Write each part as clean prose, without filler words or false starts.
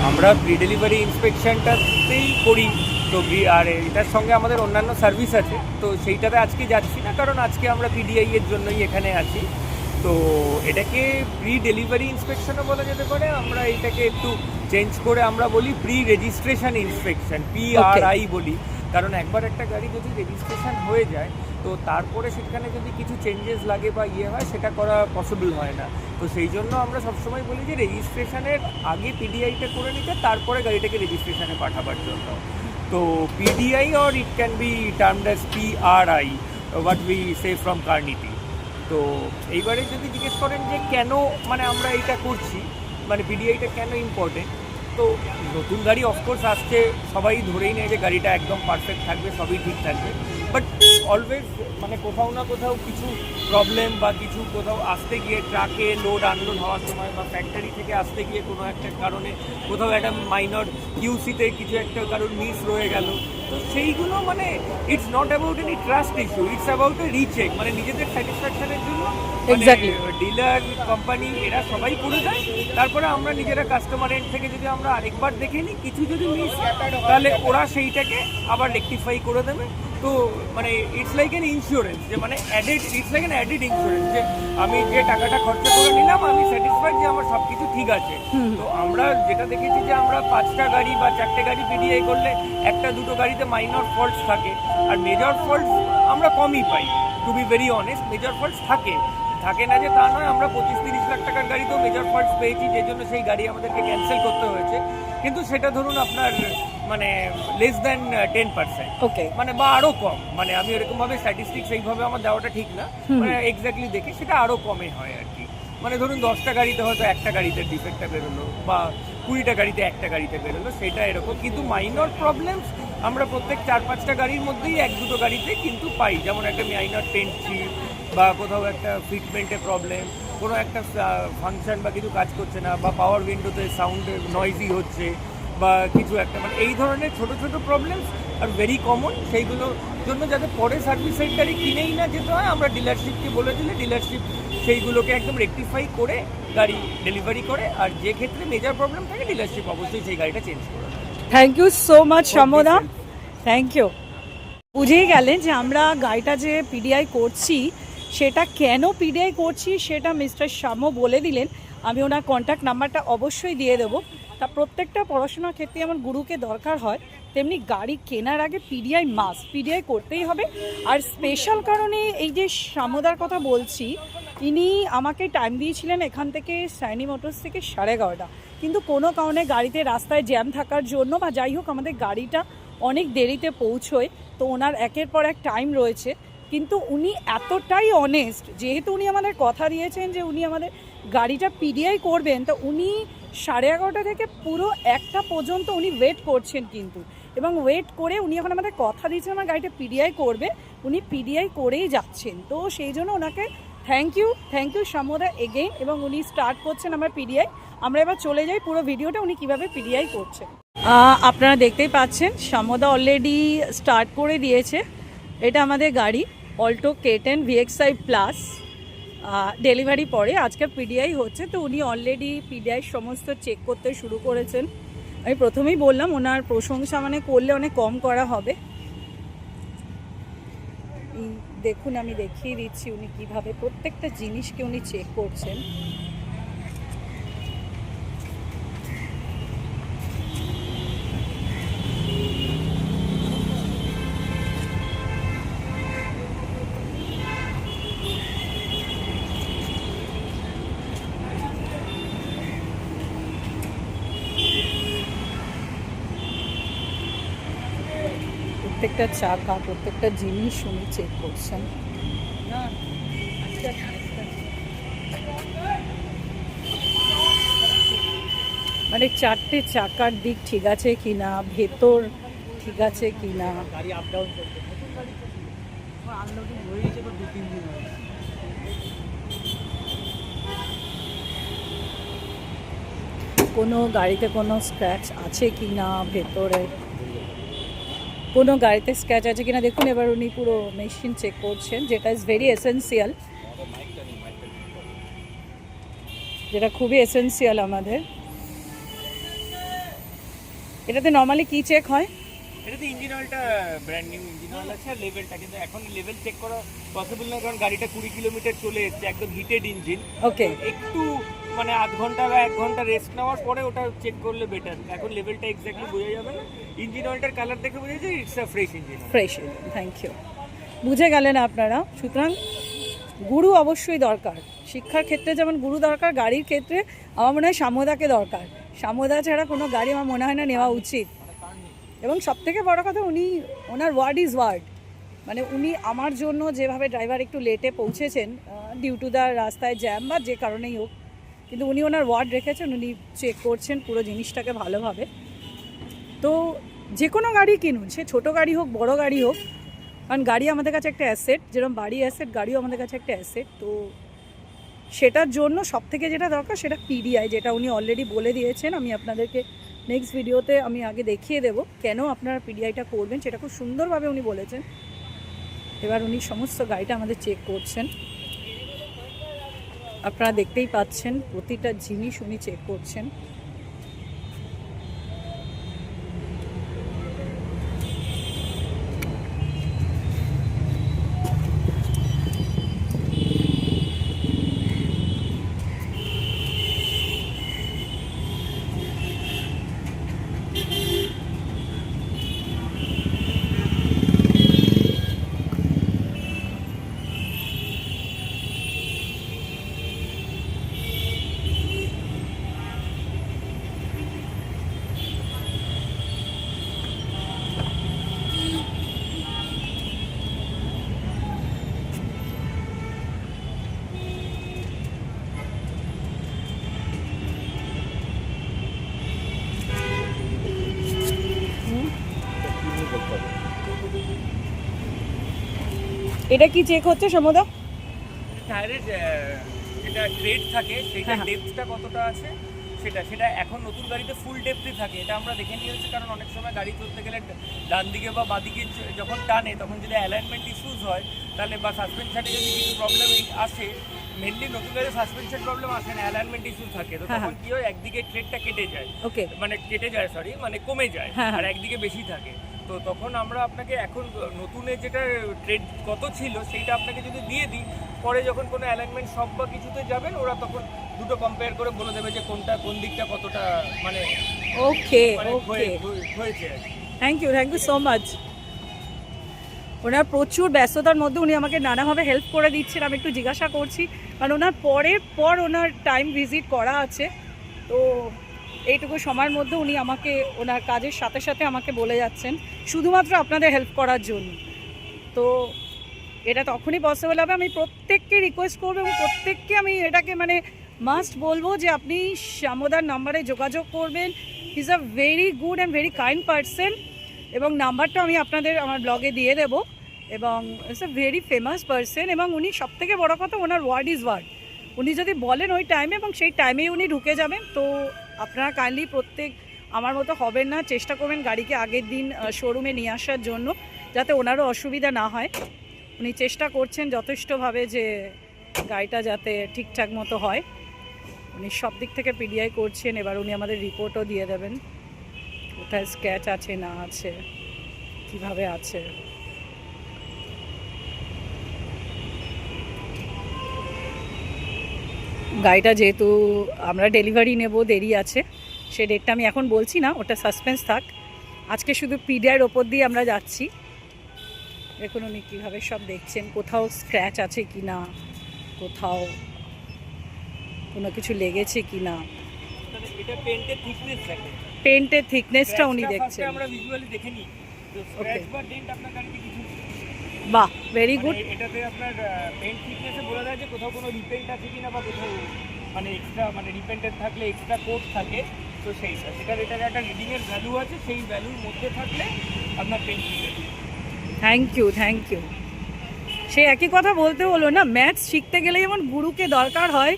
আমরা pre delivery ইন্সপেকশনটাতেই করি। তো আর এটার সঙ্গে আমাদের অন্যান্য সার্ভিস আছে, তো সেইটাতে আজকে যাচ্ছি না, কারণ আজকে আমরা পিডিআই এর জন্যই এখানে আছি। তো এটাকে প্রি ডেলিভারি ইন্সপেকশনও বলা যেতে পারে, আমরা এটাকে একটু চেঞ্জ করে আমরা বলি প্রি রেজিস্ট্রেশন ইন্সপেকশন, PRI বলি। কারণ একবার একটা গাড়ি যদি রেজিস্ট্রেশন হয়ে যায়, তো তারপরে সেখানে যদি কিছু চেঞ্জেস লাগে বা হয়, সেটা করা পসিবল হয় না। তো সেই জন্য আমরা সবসময় বলি যে রেজিস্ট্রেশনের আগে পিডিআইটা করে নিতে, তারপরে গাড়িটাকে রেজিস্ট্রেশনে পাঠাবার জন্য। তো PDI or it can be termed as PRI, what we say from কার্নিটি। তো এইবারে যদি জিজ্ঞেস করেন যে কেন মানে আমরা এইটা করছি, মানে পিডিআইটা কেন ইম্পর্টেন্ট, তো নতুন গাড়ি অফকোর্স আসছে, সবাই ধরেই নেয় যে গাড়িটা একদম পারফেক্ট থাকবে, সবই ঠিক থাকবে, বাট অলওয়েজ মানে কোথাও না কোথাও কিছু প্রবলেম বা কিছু কোথাও আসতে গিয়ে ট্রাকে লোড আনলোড হওয়ার সময় বা ফ্যাক্টরি থেকে আসতে গিয়ে কোনো একটা কারণে কোথাও একটা মাইনর কিউসিতে কিছু একটা কারণ মিস রয়ে গেল, তো সেইগুলো মানে it's not about any trust issue, it's about a recheck, মানে নিজেদের স্যাটিসফ্যাকশনের জন্য ডিলার কোম্পানি এরা সবাই করে দেয়। তারপরে আমরা নিজেরা কাস্টমার এন্ড থেকে যদি আমরা আরেকবার দেখে নিই কিছু যদি মিস, তাহলে ওরা সেইটাকে আবার রেকটিফাই করে দেবে। তো মানে ইটস লাইক এন ইন্স্যুরেন্স, যে মানে it's like N added insurance, যে আমি যে টাকাটা খরচা করে নিলাম আমি স্যাটিসফাইড যে আমার সব কিছু ঠিক আছে। তো আমরা যেটা দেখেছি যে আমরা 5টা গাড়ি বা 4টে গাড়ি পিডিআই করলে 1-2 গাড়িতে মাইনর ফল্টস থাকে, আর মেজর ফল্টস আমরা কমই পাই। To be very honest, major faults থাকে না যে তা নয়, আমরা 25-30 লাখ টাকার গাড়িতেও মেজর ফল্টস পেয়েছি, যে জন্য সেই গাড়ি আমাদেরকে ক্যান্সেল করতে হয়েছে। কিন্তু সেটা ধরুন আপনার মানে লেস দ্যান 10%, ওকে, মানে বা আরও কম, মানে আমি এরকমভাবে স্ট্যাটিস্টিক্স এইভাবে আমার দেওয়াটা ঠিক না, মানে এক্স্যাক্টলি দেখে সেটা আরও কমে হয় আর কি। মানে ধরুন 10টা গাড়িতে হয়তো একটা গাড়িতে ডিফেক্টটা বেরোলো, বা 20টা গাড়িতে একটা গাড়িতে বেরোলো, সেটা এরকম। কিন্তু মাইনর প্রবলেমস আমরা প্রত্যেক 4-5টা গাড়ির মধ্যেই 1-2 গাড়িতে কিন্তু পাই, যেমন একটা মাইনর পেন্ট চিপ, বা কোথাও একটা ফিটমেন্টে প্রবলেম, কোনো একটা ফাংশন বা কিছু কাজ করছে না, বা পাওয়ার উইন্ডোতে সাউন্ড নয়েজি হচ্ছে, বা কিছু একটা, মানে এই ধরনের ছোটো ছোটো প্রবলেমস আর ভেরি কমন। সেইগুলোর জন্য যাতে পরে সার্ভিস সেন্টারে কিনেই না যেতে হয়, আমরা ডিলারশিপকে বলে দিলে ডিলারশিপ সেইগুলোকে একদম রেকটিফাই করে গাড়ি ডেলিভারি করে, আর যে ক্ষেত্রে মেজর প্রবলেম থাকে ডিলারশিপ অবশ্যই সেই গাড়িটা চেঞ্জ করে। থ্যাংক ইউ সো মাচ সমদা, থ্যাংক ইউ। বুঝেই গেলেন যে আমরা গাড়িটা যে পিডিআই করছি সেটা কেন পিডিআই করছি সেটা মিস্টার শ্যাম বলে দিলেন। আমি ওনার কন্ট্যাক্ট নাম্বারটা অবশ্যই দিয়ে দেবো। তা প্রত্যেকটা পড়াশোনার ক্ষেত্রে আমার গুরুকে দরকার হয়, তেমনি গাড়ি কেনার আগে পিডিআই মাস্ট, পিডিআই করতেই হবে। আর স্পেশাল কারণে এই যে শ্যামদার কথা বলছি, ইনি আমাকে টাইম দিয়েছিলেন এখান থেকে সাইনি মোটরস থেকে 11:30, কিন্তু কোনো কারণে গাড়িতে রাস্তায় জ্যাম থাকার জন্য বা যাই হোক আমাদের গাড়িটা অনেক দেরিতে পৌঁছয়। তো ওনার একের পর এক টাইম রয়েছে, কিন্তু উনি এতটাই অনেস্ট, যেহেতু উনি আমাদের কথা দিয়েছেন যে উনি আমাদের গাড়িটা পিডিআই করবেন, তো উনি 11:30 থেকে পুরো 1টা পর্যন্ত উনি ওয়েট করছেন কিন্তু, এবং ওয়েট করে উনি এখন আমাদের কথা দিয়েছেন আমার গাড়িটা পিডিআই করবে, উনি পিডিআই করেই যাচ্ছেন। তো সেই জন্য ওনাকে থ্যাংক ইউ সমদা এগেইন, এবং উনি স্টার্ট করছেন আমার পিডিআই। আমরা এবার চলে যাই পুরো ভিডিওটা উনি কিভাবে পিডিআই করছেন। আপনারা দেখতেই পাচ্ছেন সমদা অলরেডি স্টার্ট করে দিয়েছে। এটা আমাদের গাড়ি Alto K10 VXI plus, delivery পরে আজকে পিডিআই হচ্ছে। তো উনি অলরেডি পিডিআই সমস্ত চেক করতে শুরু করেছেন। আমি প্রথমেই বললাম ওনার প্রশংসা মানে করলে অনেক কম করা হবে। দেখুন আমি দেখিয়ে দিচ্ছি উনি কিভাবে প্রত্যেকটা জিনিসকে উনি চেক করছেন। প্রত্যেকটা চাকা প্রত্যেকটা জিনিস উনি চেক করছেন। মানে 4টে চাকার দিক ঠিক আছে কিনা, ভেতর ঠিক আছে কিনা, গাড়ি আপ ডাউন করতে আনলোডিং হয়ে গেছে 2-3 দিন হয়ে গেছে। কোনো গাড়িতে কোনো স্ক্র্যাচ আছে কিনা, ভেতরে কোনো গাড়িতে স্ক্র্যাচ আছে কিনা দেখুন। এবার উনি পুরো মেশিন চেক করছেন, যেটা ইজ ভেরি এসেন্সিয়াল, যেটা খুবই এসেন্সিয়াল আমাদের। এটাতে নর্মালি কি চেক হয়? এটাতে ইঞ্জিন অয়েলটা ব্র্যান্ড নিউ ইঞ্জিন অয়েল আছে আর লেভেলটা, কিন্তু এখন লেভেল চেক করা পসিবল না, কারণ গাড়িটা 20 কিলোমিটার চলে এসেছে, একদম হিটেড ইঞ্জিন। ওকে, একটু মানে আধ ঘন্টা বা 1 ঘন্টা রেস্ট নেওয়ার পরে ওটা চেক করলে বেটার। এখন লেভেলটা এক্স্যাক্টলি বোঝা যাবে না, ইঞ্জিন অয়েলটার কালার দেখে বোঝা যায় it's a fresh engine. Fresh, thank you. বুঝে গেলেন আপনারা। সুতরাং গুরু অবশ্যই দরকার, শিক্ষার ক্ষেত্রে যেমন গুরু দরকার, গাড়ির ক্ষেত্রে আমার মনে হয় সাম্যদাকে দরকার। সাম্যদা ছাড়া কোনো গাড়ি আমার মনে হয় না নেওয়া উচিত। এবং সবথেকে বড় কথা, ওনার ওয়ার্ড ইজ ওয়ার্ড। মানে উনি আমার জন্য যেভাবে ড্রাইভার একটু লেটে পৌঁছেছেন ডিউ টু দ্য রাস্তায় জ্যাম বা যে কারণেই হোক, কিন্তু উনি ওনার ওয়ার্ড রেখেছেন, উনি চেক করছেন পুরো জিনিসটাকে ভালোভাবে। তো যে কোনো গাড়ি কিনুন, সে ছোটো গাড়ি হোক বড় গাড়ি হোক, কারণ গাড়ি আমাদের কাছে একটা অ্যাসেট, যেরকম বাড়ি অ্যাসেট, গাড়িও আমাদের কাছে একটা অ্যাসেট। তো সেটার জন্য সবথেকে যেটা দরকার সেটা পিডিআই, যেটা উনি অলরেডি বলে দিয়েছেন। আমি আপনাদেরকে নেক্সট ভিডিওতে আমি আগে দেখিয়ে দেবো কেন আপনারা পিডিআইটা করবেন, সেটা খুব সুন্দরভাবে উনি বলেছেন। এবার উনি সমস্ত গাড়িটা আমাদের চেক করছেন, আপনারা দেখতেই পাচ্ছেন প্রতিটা জিনিস উনি চেক করছেন। এটা কি চেক হচ্ছে সমুদা? টায়ারের যেটা গ্রেড থাকে সেটা হ্যাঁ। ডেপথটা কতটা আছে সেটা এখন নতুন গাড়িতে ফুল ডেপথই থাকে, এটা আমরা দেখে নিয়েছি। কারণ অনেক সময় গাড়ি চলতে গেলে ডান দিকে বা বাদিকে যখন টানে তখন যদি অ্যালাইনমেন্ট ইস্যুস হয় তাহলে, বা সাসপেনশনে যদি কিছু প্রবলেম আসে, মেনলি নতুন গাড়ি সাসপেনশন প্রবলেম আসে না, অ্যালাইনমেন্ট ইস্যুস থাকে। তো তখন কি হয়, একদিকে ট্রেডটা কেটে যায়, ওকে, মানে কেটে যায় সরি, মানে কমে যায়, হ্যাঁ। আর একদিকে বেশি থাকে। তো তখন আমরা আপনাকে এখন নতুনের যেটা ট্রেড কত ছিল সেইটা আপনাকে যদি দিয়ে দিই, পরে যখন কোনো অ্যালাইনমেন্ট সব বা কিছুতে যাবেন, ওরা তখন দুটো কম্পেয়ার করে বলে দেবে যে কোনটা কোন দিকটা কতটা মানে ওকে হয়েছে আর কি। Thank you so much. ওনার প্রচুর ব্যস্ততার মধ্যে উনি আমাকে নানাভাবে হেল্প করে দিচ্ছেন। আমি একটু জিজ্ঞাসা করছি, কারণ ওনার ওনার টাইম ভিজিট করা আছে। তো এইটুকু সময়ের মধ্যে উনি আমাকে ওনার কাজের সাথে সাথে আমাকে বলে যাচ্ছেন শুধুমাত্র আপনাদের হেল্প করার জন্য। তো এটা তখনই পসিবল হবে। আমি প্রত্যেককে রিকোয়েস্ট করবো এবং প্রত্যেককে আমি এটাকে মানে মাস্ট বলবো যে আপনি শ্যামদার নাম্বারে যোগাযোগ করবেন। He is a very good and very kind person, এবং নাম্বারটা আমি আপনাদের আমার ব্লগে দিয়ে দেবো। এবং it's a very famous person, এবং উনি সবথেকে বড় কথা ওনার ওয়ার্ড ইজ ওয়ার্ড। উনি যদি বলেন ওই টাইমে, এবং সেই টাইমেই উনি ঢুকে যাবেন। তো আপনারা কাইন্ডলি প্রত্যেক আমার মতো হবেন না, চেষ্টা করবেন গাড়িকে আগের দিন শোরুমে নিয়ে আসার জন্য, যাতে ওনারও অসুবিধা না হয়। উনি চেষ্টা করছেন যথেষ্টভাবে যে গাড়িটা যাতে ঠিকঠাক মতো হয়। উনি সব দিক থেকে পিডিআই করছেন। এবার উনি আমাদের রিপোর্টও দিয়ে দেবেন, কোথায় স্ক্র্যাচ আছে না আছে, কিভাবে আছে। গাড়িটা যেহেতু আমরা ডেলিভারি নেব, দেরি আছে, সে ডেটটা আমি এখন বলছি না, ওটা সাসপেন্স থাক। আজকে শুধু পিডিআইয়ের ওপর দিয়ে আমরা যাচ্ছি। দেখুন উনি কীভাবে সব দেখছেন, কোথাও স্ক্র্যাচ আছে কি না, কোথাও কোনো কিছু লেগেছে কি না। এটা পেইন্টের থিকনেস থাকে, পেইন্টের থিকনেসটা উনি দেখছেন। আমরা ভিজুয়ালি দেখে নিই তো স্ক্র্যাচ বা ডেন্ট আপনার গাড়িতে কিছু। বাহ, ভেরি গুড। এটাতে আপনার পেইন্ট থিকনেসে বলা যায় যে কোথাও কোনো রিপেন্ট আছে কিনা, বা কোথাও মানে এক্সট্রা মানে রিপেন্টেড থাকলে এক্সট্রা কোট থাকে, তো সেটার এটার একটা রিডিংয়ের ভ্যালু আছে, সেই ভ্যালুর মধ্যে থাকলে আপনার পেইন্ট থিকনেস। Thank you. সে একই কথা বলতে হলো না, ম্যাথস শিখতে গেলে যেমন গুরুকে দরকার হয়,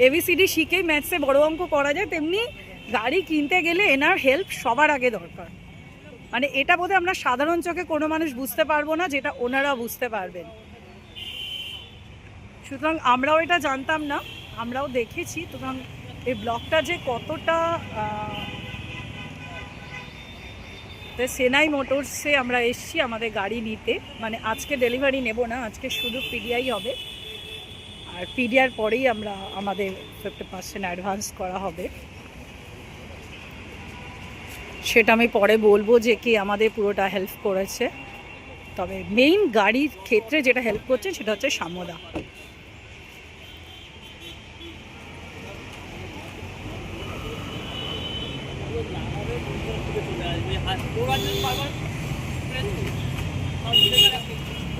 এবিসিডি শিখেই ম্যাথসে বড় অঙ্ক করা যায়, তেমনি গাড়ি কিনতে গেলে এনার হেল্প সবার আগে দরকার। মানে এটা বোধহয় আমরা সাধারণ চোখে কোনো মানুষ বুঝতে পারবো না, যেটা ওনারা বুঝতে পারবেন। সুতরাং আমরাও এটা জানতাম না, আমরাও দেখেছি। সুতরাং এই ব্লগটা যে কতটা তো সেনাই মোটরসে আমরা এসছি আমাদের গাড়ি নিতে, মানে আজকে ডেলিভারি নেব না, আজকে শুধু পিডিআই হবে। আর পিডিআর পরেই আমরা আমাদের 50% অ্যাডভান্স করা হবে, সেটা আমি পরে বলবো যে কি আমাদের পুরোটা হেল্প করেছে। তবে মেইন গাড়ির ক্ষেত্রে যেটা হেল্প করছে সেটা হচ্ছে সামদা।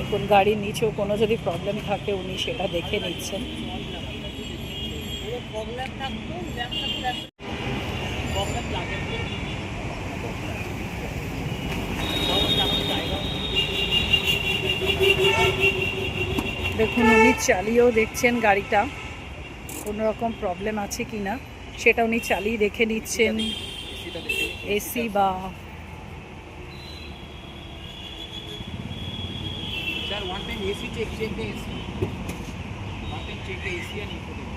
এখন গাড়ির নিচেও কোনো যদি প্রবলেম থাকে উনি সেটা দেখে নিচ্ছেন। দেখুন উনি চালিয়েও দেখছেন গাড়িটা কোনো রকম প্রবলেম আছে কি না, সেটা উনি চালিয়ে দেখে নিচ্ছেন। এসি বা Sir, one time AC check the AC. One time check the AC and input it.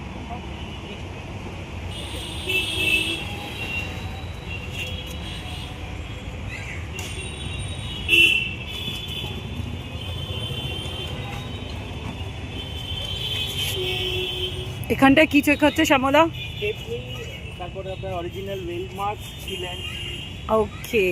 এখানটায় কি চেক হচ্ছে শ্যামলা? Stepney, তারপরে আপনার অরিজিনাল ওয়েল মার্ক, সিল্যান্ড। ওকে,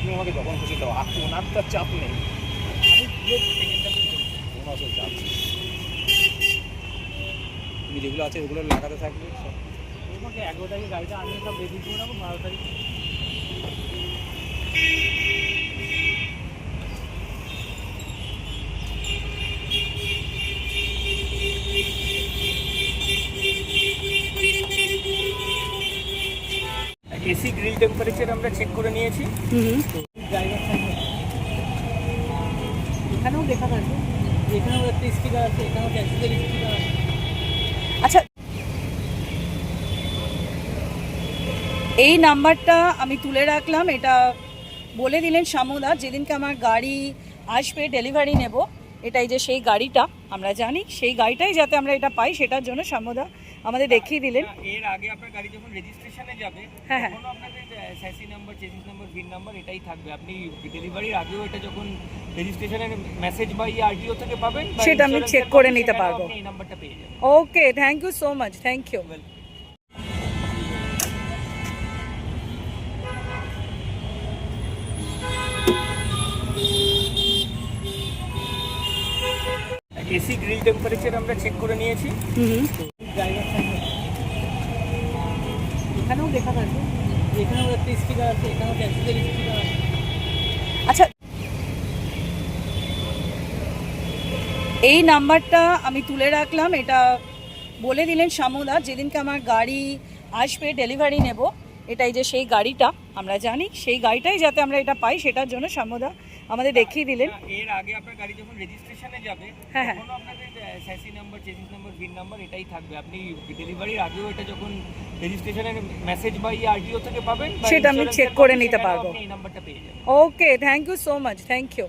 তুমি আমাকে যখন খুশি দাও, আর ওনার তো চাপ নেই, তুমি যেগুলো আছে ওগুলো লাগাতে থাকবে। তোমাকে 11 তারিখে গাড়িটা আনিয়ে সব রেডি করে রাখো, 12 তারিখ। এসি গ্রিল টেম্পারেচার আমরা চেক করে নিয়েছি। ড্রাইভার সাইড এখানেও দেখা থাকে, এখানেও একটা স্টিকার আছে, এখানেও ট্যাক্সিদের স্টিকার আছে। আচ্ছা এই নাম্বারটা আমি তুলে রাখলাম, এটা বলে দিলেন শ্যামদা যেদিনকে আমার গাড়ি আসবে ডেলিভারি নেব, এটাই যে সেই গাড়িটা আমরা জানি, সেই গাড়িটাই যাতে আমরা এটা পাই সেটার জন্য শ্যামদা আমাদের দেখিয়ে দিলেন। এর আগে আপনার গাড়ি যখন রেজিস্ট্রেশনে যাবে হ্যাঁ, হ্যাঁ। তখন আপনাদের স্যাসি নাম্বার, চেসিস নাম্বার, ভিন নাম্বার এটাই থাকবে। আপনি ডেলিভারির আগেও এটা যখন রেজিস্ট্রেশনের মেসেজ বা আরটিও থেকে পাবেন, বা সেটা আমি insurance চেক এর করে পাবেন, নিতে সেখানেও পারবো। আপনি এই নাম্বারটা পেয়ে যাবেন। Okay, thank you so much, thank you. AC grill temperature আমরা চেক করে নিয়েছি। ড্রাইভার সাইড এখানেও দেখা থাকে, এখানেও একটা স্টিকার আছে, এখানেও ট্যাক্সিদের স্টিকার আছে। আচ্ছা এই নাম্বারটা আমি তুলে রাখলাম, এটা বলে দিলেন শ্যামদা যেদিনকে আমার গাড়ি আসবে ডেলিভারি নেব, এটাই যে সেই গাড়িটা আমরা জানি, সেই গাড়িটাই যাতে আমরা এটা পাই সেটার জন্য শ্যামদা আমাদের দেখিয়ে দিলেন। এর আগে আপনার গাড়ি যখন রেজিস্ট্রেশনে যাবে হ্যাঁ, হ্যাঁ। তখন আপনাদের স্যাসি নাম্বার, চেসিস নাম্বার, ভিন নাম্বার এটাই থাকবে। আপনি ডেলিভারির আগেও এটা যখন রেজিস্ট্রেশনের মেসেজ বা আরটিও থেকে পাবেন, বা সেটা আমি insurance চেক এর করে পাবেন, নিতে সেখানেও পারবো। আপনি এই নাম্বারটা পেয়ে যাবেন। Okay, thank you so much, thank you.